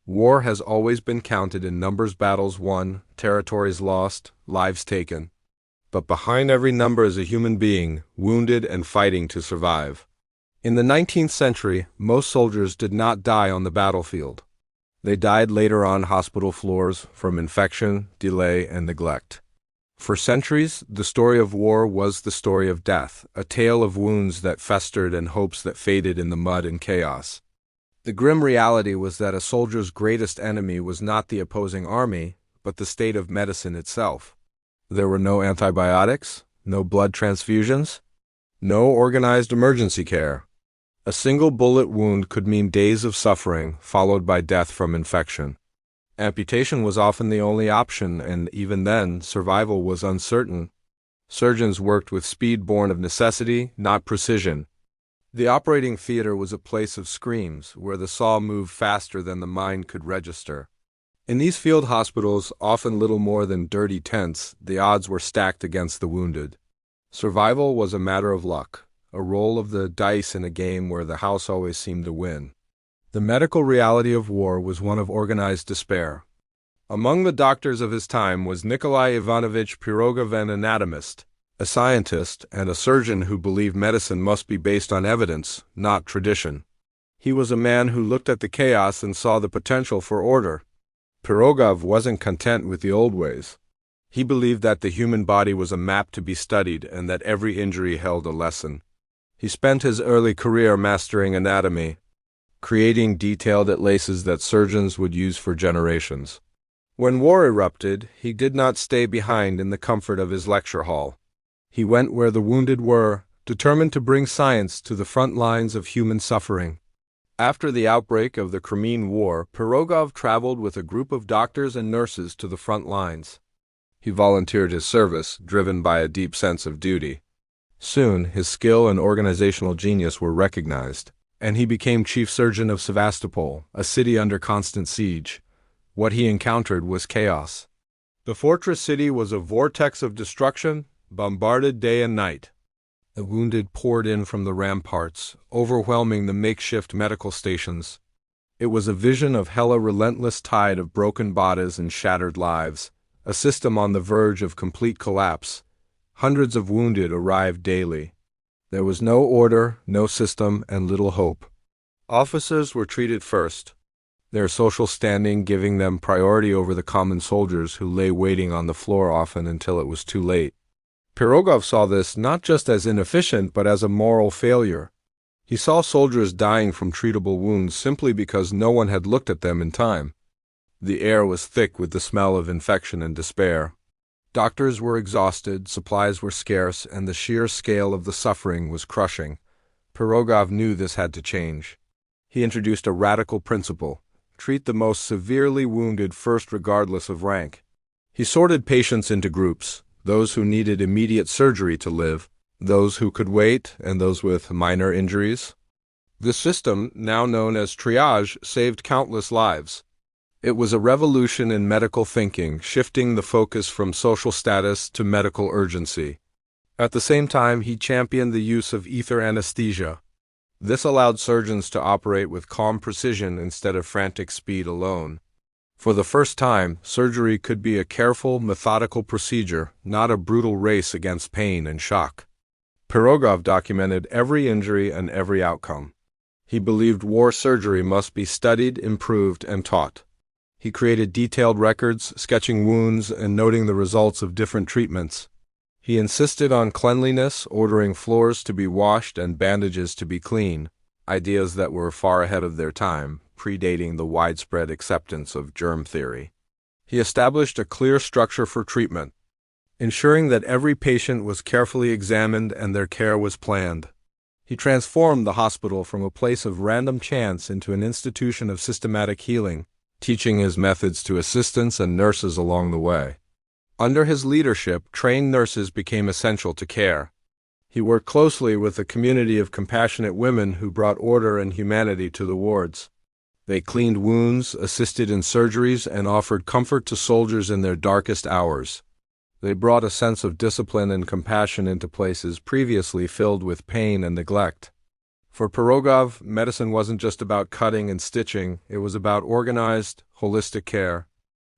War has always been counted in numbers: battles won, territories lost, lives taken. But behind every number is a human being, wounded and fighting to survive. In the 19th century, most soldiers did not die on the battlefield. They died later on hospital floors from infection, delay, and neglect. For centuries, the story of war was the story of death, a tale of wounds that festered and hopes that faded in the mud and chaos. The grim reality was that a soldier's greatest enemy was not the opposing army, but the state of medicine itself. There were no antibiotics, no blood transfusions, no organized emergency care. A single bullet wound could mean days of suffering, followed by death from infection. Amputation was often the only option, and even then, survival was uncertain. Surgeons worked with speed born of necessity, not precision. The operating theater was a place of screams, where the saw moved faster than the mind could register. In these field hospitals, often little more than dirty tents, the odds were stacked against the wounded. Survival was a matter of luck, a roll of the dice in a game where the house always seemed to win. The medical reality of war was one of organized despair. Among the doctors of his time was Nikolai Ivanovich Pirogov, an anatomist, a scientist, and a surgeon who believed medicine must be based on evidence, not tradition. He was a man who looked at the chaos and saw the potential for order. Pirogov wasn't content with the old ways. He believed that the human body was a map to be studied and that every injury held a lesson. He spent his early career mastering anatomy, creating detailed atlases that surgeons would use for generations. When war erupted, he did not stay behind in the comfort of his lecture hall. He went where the wounded were, determined to bring science to the front lines of human suffering. After the outbreak of the Crimean War, Pirogov traveled with a group of doctors and nurses to the front lines. He volunteered his service, driven by a deep sense of duty. Soon, his skill and organizational genius were recognized, and he became chief surgeon of Sevastopol, a city under constant siege. What he encountered was chaos. The fortress city was a vortex of destruction, bombarded day and night. The wounded poured in from the ramparts, overwhelming the makeshift medical stations. It was a vision of hell, a relentless tide of broken bodies and shattered lives, a system on the verge of complete collapse. Hundreds of wounded arrived daily. There was no order, no system, and little hope. Officers were treated first, their social standing giving them priority over the common soldiers who lay waiting on the floor, often until it was too late. Pirogov saw this not just as inefficient but as a moral failure. He saw soldiers dying from treatable wounds simply because no one had looked at them in time. The air was thick with the smell of infection and despair. Doctors were exhausted, supplies were scarce, and the sheer scale of the suffering was crushing. Pirogov knew this had to change. He introduced a radical principle: treat the most severely wounded first regardless of rank. He sorted patients into groups: those who needed immediate surgery to live, those who could wait, and those with minor injuries. This system, now known as triage, saved countless lives. It was a revolution in medical thinking, shifting the focus from social status to medical urgency. At the same time, he championed the use of ether anesthesia. This allowed surgeons to operate with calm precision instead of frantic speed alone. For the first time, surgery could be a careful, methodical procedure, not a brutal race against pain and shock. Pirogov documented every injury and every outcome. He believed war surgery must be studied, improved, and taught. He created detailed records, sketching wounds and noting the results of different treatments. He insisted on cleanliness, ordering floors to be washed and bandages to be clean, ideas that were far ahead of their time, predating the widespread acceptance of germ theory. He established a clear structure for treatment, ensuring that every patient was carefully examined and their care was planned. He transformed the hospital from a place of random chance into an institution of systematic healing, teaching his methods to assistants and nurses along the way. Under his leadership, trained nurses became essential to care. He worked closely with a community of compassionate women who brought order and humanity to the wards. They cleaned wounds, assisted in surgeries, and offered comfort to soldiers in their darkest hours. They brought a sense of discipline and compassion into places previously filled with pain and neglect. For Pirogov, medicine wasn't just about cutting and stitching, it was about organized, holistic care.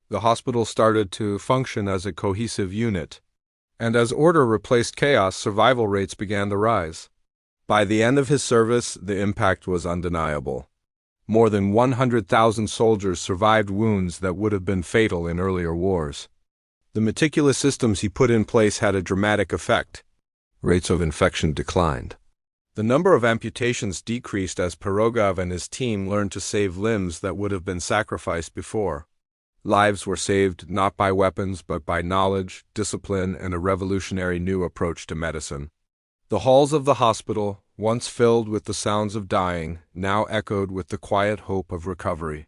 The hospital started to function as a cohesive unit. And as order replaced chaos, survival rates began to rise. By the end of his service, the impact was undeniable. More than 100,000 soldiers survived wounds that would have been fatal in earlier wars. The meticulous systems he put in place had a dramatic effect. Rates of infection declined. The number of amputations decreased as Pirogov and his team learned to save limbs that would have been sacrificed before. Lives were saved not by weapons but by knowledge, discipline, and a revolutionary new approach to medicine. The halls of the hospital, once filled with the sounds of dying, now echoed with the quiet hope of recovery.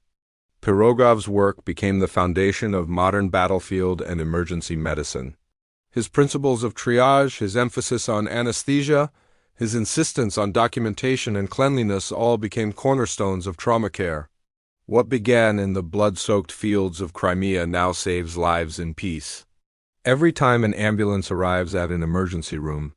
Pirogov's work became the foundation of modern battlefield and emergency medicine. His principles of triage, his emphasis on anesthesia, his insistence on documentation and cleanliness all became cornerstones of trauma care. What began in the blood-soaked fields of Crimea now saves lives in peace. Every time an ambulance arrives at an emergency room,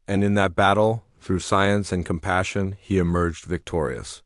and in that battle, through science and compassion, he emerged victorious.